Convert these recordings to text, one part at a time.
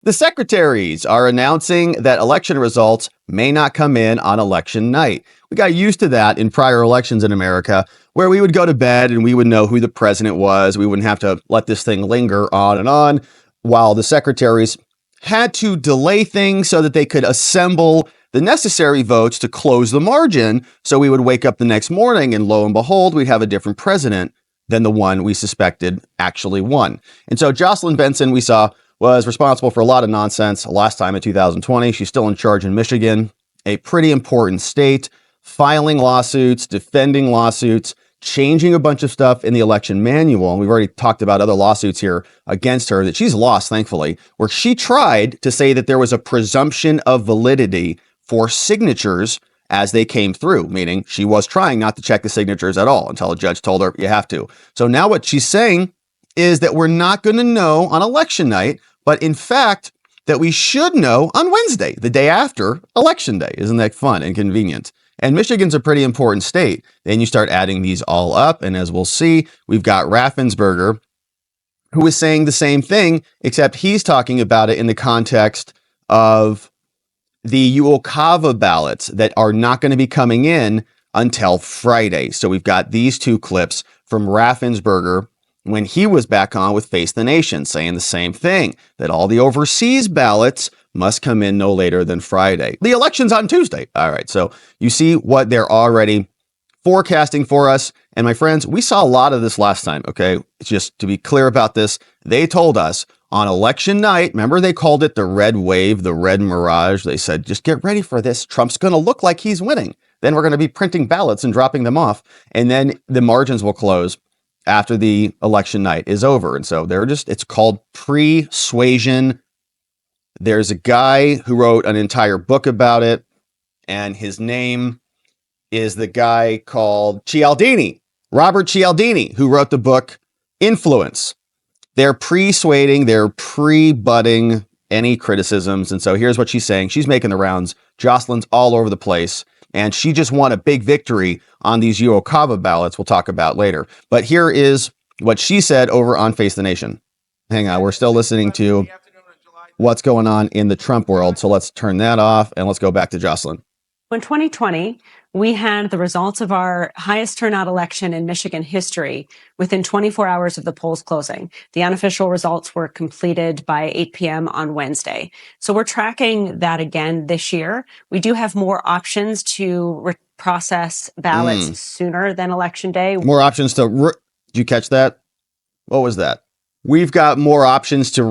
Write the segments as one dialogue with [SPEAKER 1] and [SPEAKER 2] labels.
[SPEAKER 1] The secretaries are announcing that election results may not come in on election night. We got used to that in prior elections in America, where we would go to bed and we would know who the president was. We wouldn't have to let this thing linger on, while the secretaries had to delay things so that they could assemble the necessary votes to close the margin. So we would wake up the next morning and lo and behold, we'd have a different president than the one we suspected actually won. And so Jocelyn Benson, we saw, was responsible for a lot of nonsense last time in 2020. She's still in charge in Michigan, a pretty important state, filing lawsuits, defending lawsuits, changing a bunch of stuff in the election manual. And we've already talked about other lawsuits here against her that she's lost, thankfully, where she tried to say that there was a presumption of validity for signatures as they came through, meaning she was trying not to check the signatures at all until a judge told her you have to. So now what she's saying is that we're not going to know on election night, but in fact, that we should know on Wednesday, the day after Election Day. Isn't that fun and convenient? And Michigan's a pretty important state. Then you start adding these all up. And as we'll see, we've got Raffensperger, who is saying the same thing, except he's talking about it in the context of the UOCAVA ballots that are not going to be coming in until Friday. So we've got these two clips from Raffensperger when he was back on with Face the Nation, saying the same thing, that all the overseas ballots must come in no later than Friday. The election's on Tuesday. All right, so you see what they're already forecasting for us. And my friends, we saw a lot of this last time, okay? Just to be clear about this, they told us on election night, remember they called it the red wave, the red mirage. They said, just get ready for this. Trump's going to look like he's winning. Then we're going to be printing ballots and dropping them off. And then the margins will close after the election night is over. And so it's called pre-suasion. There's a guy who wrote an entire book about it, and his name is the guy called Cialdini, Robert Cialdini, who wrote the book Influence. They're pre-suading, they're pre-butting any criticisms. And so here's what she's saying. She's making the rounds. Jocelyn's all over the place. And she just won a big victory on these UOCAVA ballots we'll talk about later. But here is what she said over on Face the Nation. Hang on, we're still listening to what's going on in the Trump world. So let's turn that off and let's go back to Jocelyn.
[SPEAKER 2] In 2020, we had the results of our highest turnout election in Michigan history within 24 hours of the polls closing. The unofficial results were completed by 8 p.m. on Wednesday. So we're tracking that again this year. We do have more options to process ballots sooner than Election Day.
[SPEAKER 1] More options to... Did you catch that? What was that? We've got more options to...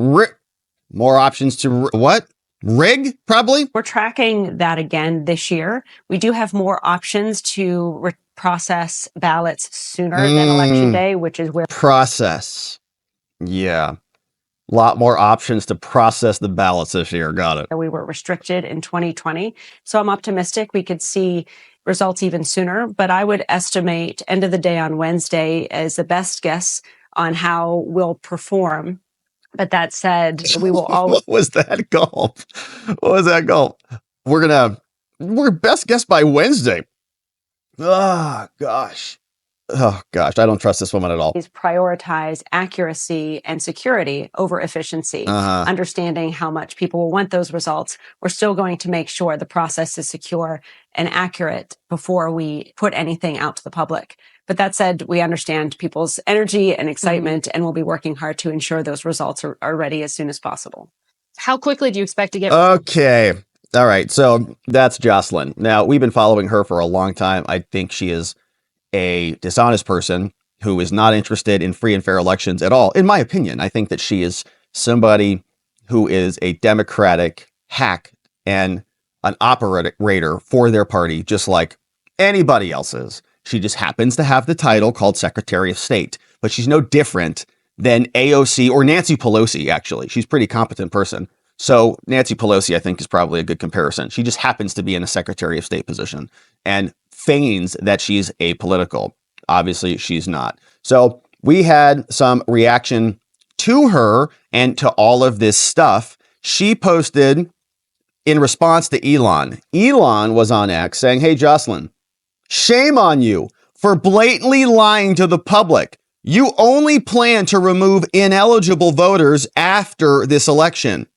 [SPEAKER 1] What? Rig, probably?
[SPEAKER 2] We're tracking that again this year. We do have more options to process ballots sooner than Election Day, which is where...
[SPEAKER 1] Process. Yeah. A lot more options to process the ballots this year. Got it.
[SPEAKER 2] We were restricted in 2020. So I'm optimistic we could see results even sooner. But I would estimate end of the day on Wednesday as the best guess on how we'll perform. But that said, we will always...
[SPEAKER 1] What was that gulp? We're best guess by Wednesday. Oh, gosh. I don't trust this woman at all.
[SPEAKER 2] Prioritize accuracy and security over efficiency. Understanding how much people will want those results, we're still going to make sure the process is secure and accurate before we put anything out to the public. But that said, we understand people's energy and excitement, and we'll be working hard to ensure those results are ready as soon as possible.
[SPEAKER 3] How quickly do you expect to get...
[SPEAKER 1] Okay. All right. So that's Jocelyn. Now, we've been following her for a long time. I think she is a dishonest person who is not interested in free and fair elections at all. In my opinion, I think that she is somebody who is a Democratic hack and an operator for their party, just like anybody else is. She just happens to have the title called Secretary of State, but she's no different than AOC or Nancy Pelosi, actually. She's a pretty competent person. So Nancy Pelosi, I think, is probably a good comparison. She just happens to be in a Secretary of State position and feigns that she's apolitical. Obviously, she's not. So we had some reaction to her and to all of this stuff. She posted in response to Elon. Elon was on X saying, "Hey, Jocelyn, shame on you for blatantly lying to the public. You only plan to remove ineligible voters after this election.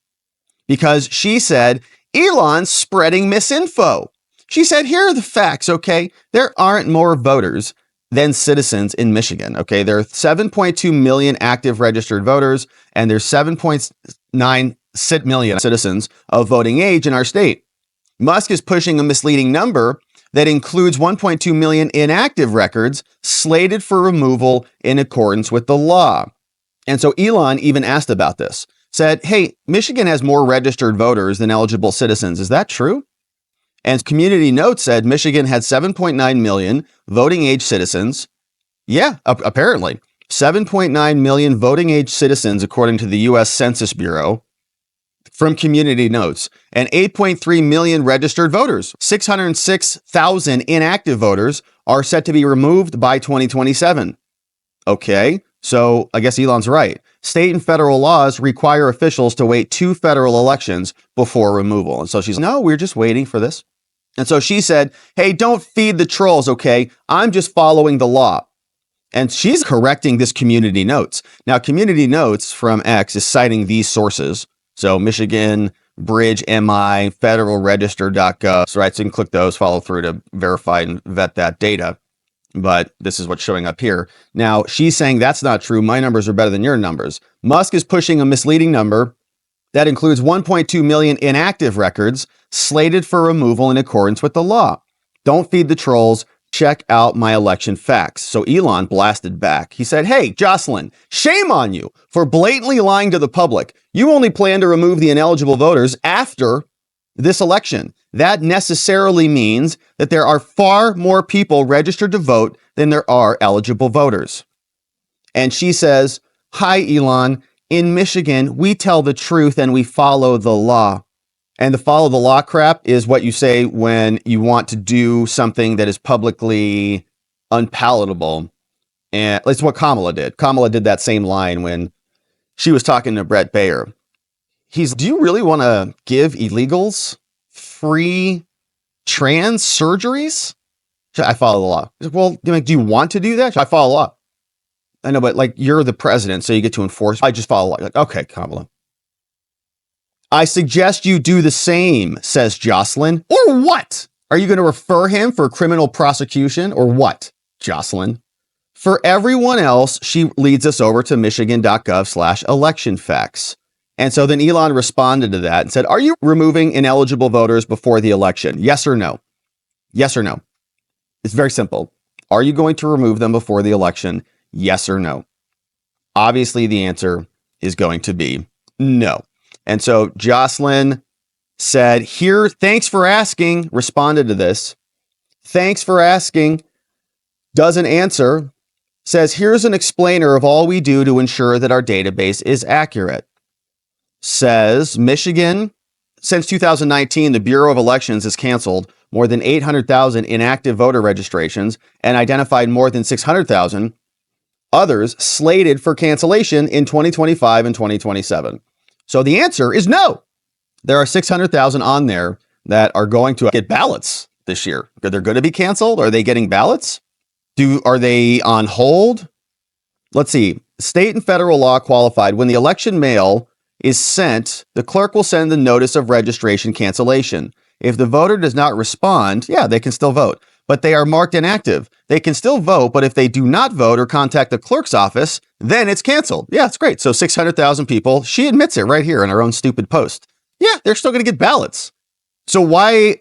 [SPEAKER 1] because she said, Elon's spreading misinfo. She said, here are the facts, okay? There aren't more voters than citizens in Michigan, okay? There are 7.2 million active registered voters, and there's 7.9 million citizens of voting age in our state. Musk is pushing a misleading number that includes 1.2 million inactive records slated for removal in accordance with the law. And so Elon even asked about this, said, hey, Michigan has more registered voters than eligible citizens. Is that true? And Community Notes said Michigan had 7.9 million voting age citizens. Yeah, apparently 7.9 million voting age citizens, according to the U.S. Census Bureau, from Community Notes, and 8.3 million registered voters. 606,000 inactive voters are set to be removed by 2027. Okay, so I guess Elon's right. State and federal laws require officials to wait 2 federal elections before removal. And so she's, no, we're just waiting for this. And so she said, hey, don't feed the trolls, okay? I'm just following the law. And she's correcting this Community Notes. Now, Community Notes from X is citing these sources. So Michigan, Bridge, MI, federalregister.gov. So, right, so you can click those, follow through to verify and vet that data. But this is what's showing up here. Now, she's saying that's not true. My numbers are better than your numbers. Musk is pushing a misleading number that includes 1.2 million inactive records slated for removal in accordance with the law. Don't feed the trolls. Check out my election facts. So Elon blasted back. He said, hey, Jocelyn, shame on you for blatantly lying to the public. You only plan to remove the ineligible voters after this election. That necessarily means that there are far more people registered to vote than there are eligible voters. And she says, hi, Elon. In Michigan, we tell the truth and we follow the law. And the follow the law crap is what you say when you want to do something that is publicly unpalatable. And it's what Kamala did. Kamala did that same line when she was talking to Brett Baer. Do you really want to give illegals free trans surgeries? I follow the law. Well, do you want to do that? I follow the law. I know, but like, you're the president, so you get to enforce. I just follow the law. Like, okay, Kamala. I suggest you do the same, says Jocelyn. Or what? Are you going to refer him for criminal prosecution or what, Jocelyn? For everyone else, she leads us over to michigan.gov/election facts. And so then Elon responded to that and said, are you removing ineligible voters before the election? Yes or no? Yes or no? It's very simple. Are you going to remove them before the election? Yes or no? Obviously, the answer is going to be no. And so Jocelyn said, here, thanks for asking, responded to this. Thanks for asking, doesn't answer, says, here's an explainer of all we do to ensure that our database is accurate. Says, Michigan, since 2019, the Bureau of Elections has canceled more than 800,000 inactive voter registrations and identified more than 600,000 others slated for cancellation in 2025 and 2027. So the answer is no. There are 600,000 on there that are going to get ballots this year. They're going to be canceled. Are they getting ballots? Are they on hold? Let's see. State and federal law qualified. When the election mail is sent, the clerk will send the notice of registration cancellation. If the voter does not respond, yeah, they can still vote, but they are marked inactive. They can still vote, but if they do not vote or contact the clerk's office, then it's canceled. Yeah, it's great. So 600,000 people, she admits it right here in her own stupid post. Yeah, they're still going to get ballots. So why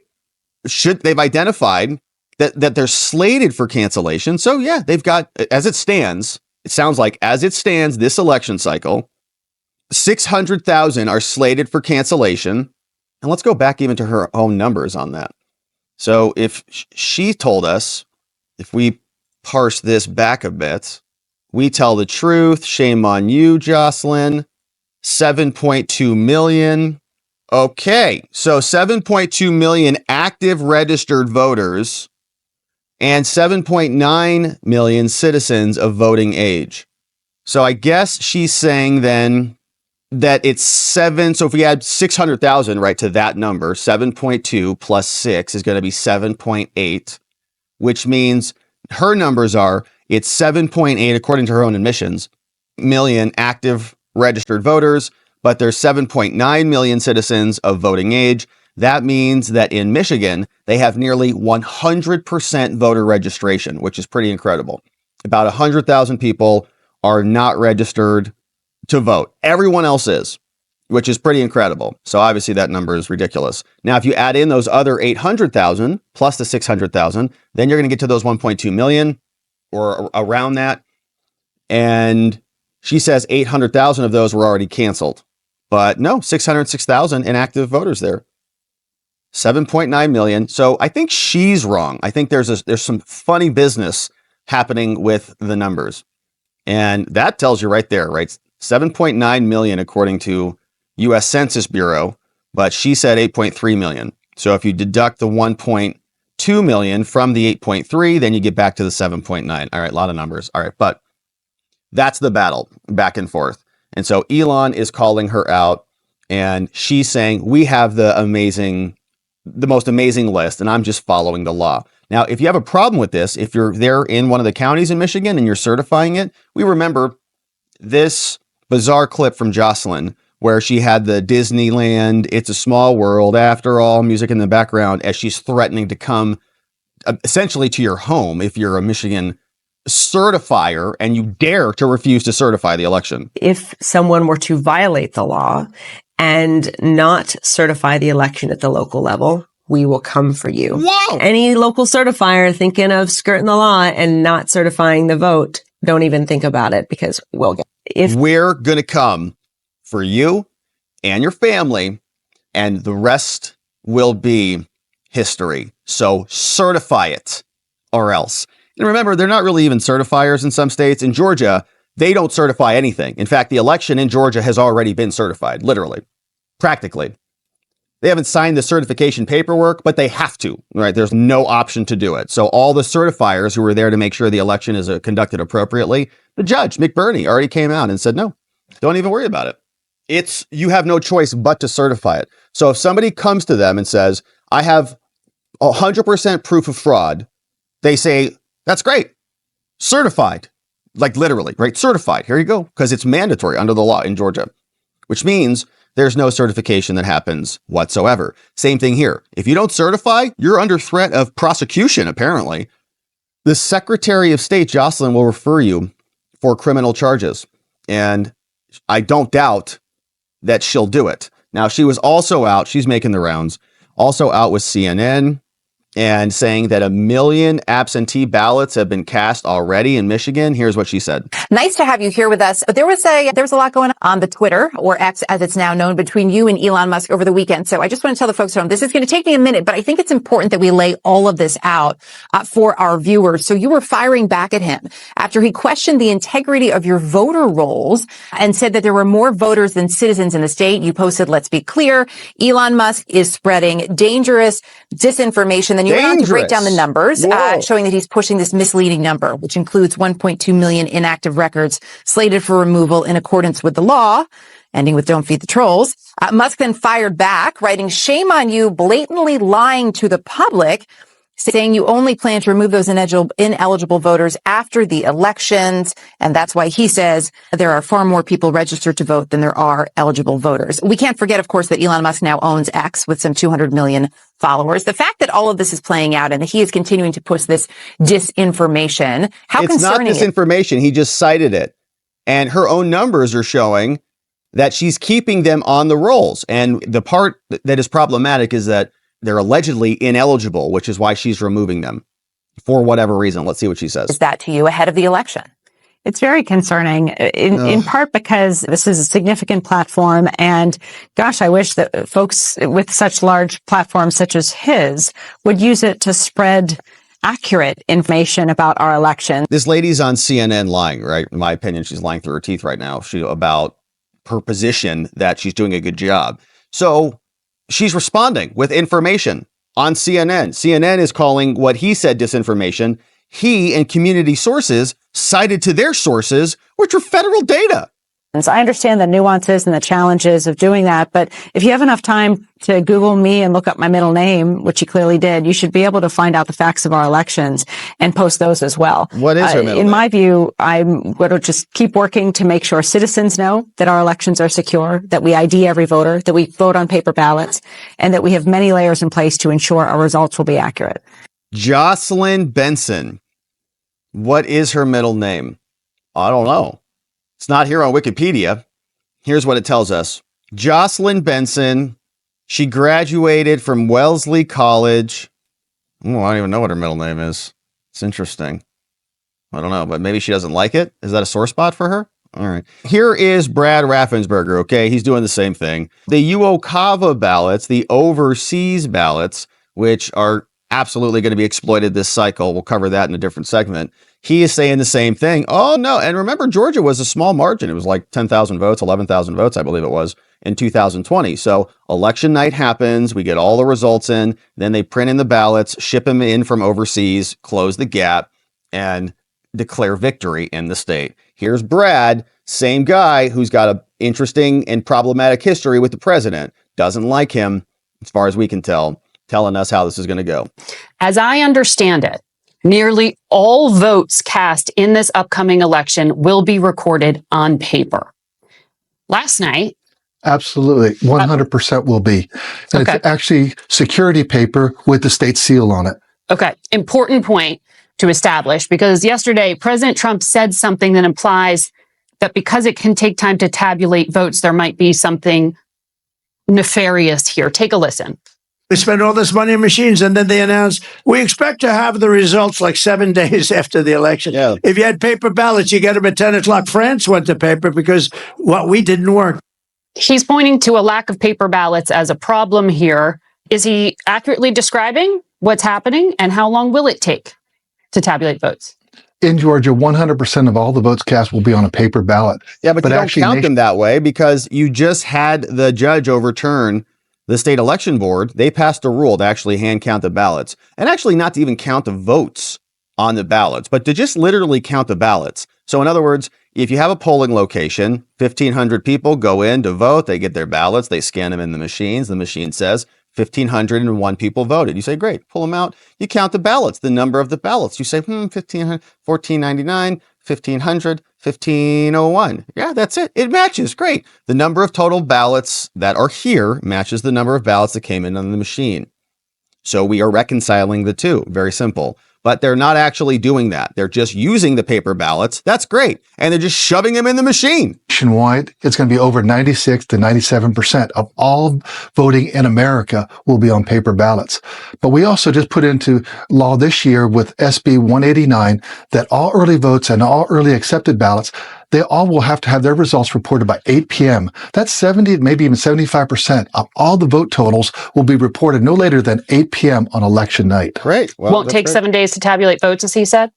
[SPEAKER 1] should they've identified that they're slated for cancellation? So yeah, they've got, as it stands, it sounds like as it stands this election cycle, 600,000 are slated for cancellation. And let's go back even to her own numbers on that. So if she told us, if we parse this back a bit, we tell the truth. Shame on you, Jocelyn. 7.2 million. Okay, so 7.2 million active registered voters and 7.9 million citizens of voting age. So I guess she's saying then that it's 7. So if we add 600,000, right, to that number, 7.2 plus 6 is going to be 7.8, which means her numbers are, it's 7.8, according to her own admissions, million active registered voters, but there's 7.9 million citizens of voting age. That means that in Michigan, they have nearly 100% voter registration, which is pretty incredible. About 100,000 people are not registered to vote. Everyone else is, which is pretty incredible. So obviously that number is ridiculous. Now, if you add in those other 800,000 plus the 600,000, then you're going to get to those 1.2 million or around that. And she says 800,000 of those were already canceled. But no, 606,000 inactive voters there. 7.9 million. So I think she's wrong. I think there's some funny business happening with the numbers. And that tells you right there, right? 7.9 million according to US Census Bureau, but she said 8.3 million. So if you deduct the 1.2 million from the 8.3, then you get back to the 7.9. All right, a lot of numbers. All right, but that's the battle back and forth. And so Elon is calling her out and she's saying, we have the most amazing list and I'm just following the law. Now, if you have a problem with this, if you're there in one of the counties in Michigan and you're certifying it, we remember this bizarre clip from Jocelyn where she had the Disneyland, It's a Small World, After All music in the background as she's threatening to come essentially to your home if you're a Michigan certifier and you dare to refuse to certify the election.
[SPEAKER 4] If someone were to violate the law and not certify the election at the local level, we will come for you.
[SPEAKER 1] Whoa!
[SPEAKER 4] Any local certifier thinking of skirting the law and not certifying the vote, don't even think about it because we'll get it.
[SPEAKER 1] We're going to come for you and your family, and the rest will be history. So certify it or else. And remember, they're not really even certifiers in some states. In Georgia, they don't certify anything. In fact, the election in Georgia has already been certified, literally, practically. They haven't signed the certification paperwork, but they have to, right? There's no option to do it. So all the certifiers who were there to make sure the election is conducted appropriately, the judge, McBurney, already came out and said, no, don't even worry about it. You have no choice but to certify it. So if somebody comes to them and says, I have 100% proof of fraud, they say, that's great. Certified, like literally, right? Certified. Here you go. Because it's mandatory under the law in Georgia, which means there's no certification that happens whatsoever. Same thing here. If you don't certify, you're under threat of prosecution, apparently. The Secretary of State, Jocelyn, will refer you for criminal charges. And I don't doubt that she'll do it. Now, she was also out, she's making the rounds, also out with CNN and saying that 1 million absentee ballots have been cast already in Michigan. Here's what she said.
[SPEAKER 5] Nice to have you here with us. There was a lot going on the Twitter, or X as it's now known, between you and Elon Musk over the weekend. So I just want to tell the folks at home, this is going to take me a minute, but I think it's important that we lay all of this out for our viewers. So you were firing back at him after he questioned the integrity of your voter rolls and said that there were more voters than citizens in the state. You posted, let's be clear, Elon Musk is spreading dangerous disinformation. Then you went on to break down the numbers, showing that he's pushing this misleading number, which includes 1.2 million inactive records slated for removal in accordance with the law, ending with don't feed the trolls. Musk then fired back, writing, shame on you, blatantly lying to the public, saying you only plan to remove those ineligible voters after the elections. And that's why he says there are far more people registered to vote than there are eligible voters. We can't forget, of course, that Elon Musk now owns X with some 200 million followers. The fact that all of this is playing out and that he is continuing to push this disinformation, how concerning
[SPEAKER 1] it's not disinformation. He just cited it. And her own numbers are showing that she's keeping them on the rolls. And the part that is problematic is that they're allegedly ineligible, which is why she's removing them for whatever reason. Let's see what she says.
[SPEAKER 5] Is that to you ahead of the election?
[SPEAKER 2] It's very concerning, in part because this is a significant platform. And gosh, I wish that folks with such large platforms such as his would use it to spread accurate information about our election.
[SPEAKER 1] This lady's on CNN lying, right? In my opinion, she's lying through her teeth right now about her position that she's doing a good job. So she's responding with information on CNN. CNN is calling what he said disinformation. He and community sources cited to their sources, which are federal data.
[SPEAKER 2] I understand the nuances and the challenges of doing that, but if you have enough time to Google me and look up my middle name, which you clearly did, you should be able to find out the facts of our elections and post those as well.
[SPEAKER 1] What is her middle name?
[SPEAKER 2] In my view, I'm going to just keep working to make sure citizens know that our elections are secure, that we ID every voter, that we vote on paper ballots, and that we have many layers in place to ensure our results will be accurate.
[SPEAKER 1] Jocelyn Benson. What is her middle name? I don't know. It's not here on Wikipedia. Here's what it tells us. Jocelyn Benson. She graduated from Wellesley College. Oh, I don't even know what her middle name is. It's interesting. I don't know, but maybe she doesn't like it. Is that a sore spot for her? All right. Here is Brad Raffensperger. Okay. He's doing the same thing. The UOCAVA ballots, the overseas ballots, which are absolutely going to be exploited this cycle. We'll cover that in a different segment. He is saying the same thing. Oh, no. And remember, Georgia was a small margin. It was like 10,000 votes, 11,000 votes, I believe it was, in 2020. So election night happens. We get all the results in. Then they print in the ballots, ship them in from overseas, close the gap, and declare victory in the state. Here's Brad, same guy who's got an interesting and problematic history with the president. Doesn't like him, as far as we can tell, telling us how this is going to go.
[SPEAKER 3] As I understand it, nearly all votes cast in this upcoming election will be recorded on paper. Last night,
[SPEAKER 6] Absolutely. 100% will be. And
[SPEAKER 3] Okay.
[SPEAKER 6] It's actually security paper with the state seal on it.
[SPEAKER 3] okay, important point to establish, because yesterday President Trump said something that implies that because it can take time to tabulate votes, there might be something nefarious here. Take a listen.
[SPEAKER 7] We spend all this money on machines, and then they announce, we expect to have the results like 7 days after the election.
[SPEAKER 1] Yeah.
[SPEAKER 7] If you had paper ballots, you get them at 10 o'clock. France went to paper because what we didn't work.
[SPEAKER 3] He's pointing to a lack of paper ballots as a problem here. Is he accurately describing what's happening, and how long will it take to tabulate votes?
[SPEAKER 6] In Georgia, 100% of all the votes cast will be on a paper ballot.
[SPEAKER 1] Yeah, but you don't
[SPEAKER 6] actually
[SPEAKER 1] count them that way because you just had the judge overturn the state election board. They passed a rule to actually hand count the ballots, and actually not to even count the votes on the ballots, but to just literally count the ballots. So in other words, if you have a polling location, 1,500 people go in to vote, they get their ballots, they scan them in the machines. The machine says 1,501 people voted. You say, great, pull them out. You count the ballots, the number of the ballots. You say, 1,500, 1,499, 1,500, 1,501. Yeah, that's it. It matches. Great. The number of total ballots that are here matches the number of ballots that came in on the machine. So we are reconciling the two. Very simple. But they're not actually doing that. They're just using the paper ballots. That's great. And they're just shoving them in the machine.
[SPEAKER 6] Nationwide, it's going to be over 96 to 97% of all voting in America will be on paper ballots. But we also just put into law this year with SB 189 that all early votes and all early accepted ballots, they all will have to have their results reported by 8 p.m. That's 70, maybe even 75% of all the vote totals will be reported no later than 8 p.m. on election night.
[SPEAKER 1] Great. Well,
[SPEAKER 3] Won't
[SPEAKER 1] that's
[SPEAKER 3] take
[SPEAKER 1] great.
[SPEAKER 3] 7 days to tabulate votes, as he said?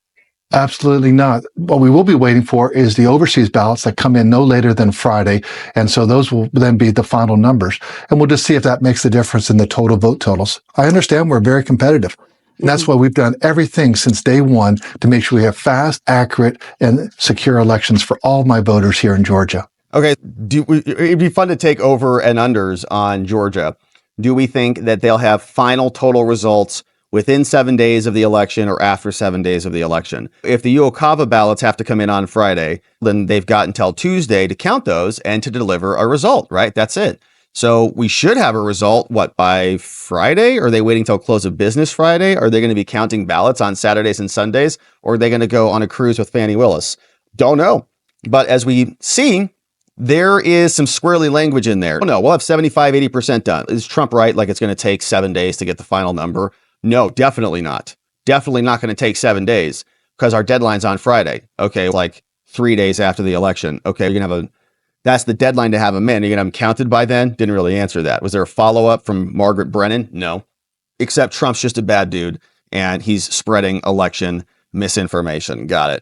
[SPEAKER 6] Absolutely not. What we will be waiting for is the overseas ballots that come in no later than Friday. And so those will then be the final numbers. And we'll just see if that makes the difference in the total vote totals. I understand we're very competitive. And that's why we've done everything since day one to make sure we have fast, accurate, and secure elections for all my voters here in Georgia.
[SPEAKER 1] Okay. It'd be fun to take over and unders on Georgia. Do we think that they'll have final total results within 7 days of the election or after 7 days of the election? If the UOCAVA ballots have to come in on Friday, then they've got until Tuesday to count those and to deliver a result, right? That's it. So we should have a result, by Friday? Are they waiting till close of business Friday? Are they going to be counting ballots on Saturdays and Sundays? Or are they going to go on a cruise with Fani Willis? Don't know. But as we see, there is some squirrely language in there. No, we'll have 75, 80% done. Is Trump right? Like it's going to take 7 days to get the final number? No, definitely not. Definitely not going to take 7 days because our deadline's on Friday. Okay, like 3 days after the election. Okay, you're going to have that's the deadline to have them in. Are you going to have them counted by then? Didn't really answer that. Was there a follow-up from Margaret Brennan? No. Except Trump's just a bad dude and he's spreading election misinformation. Got it.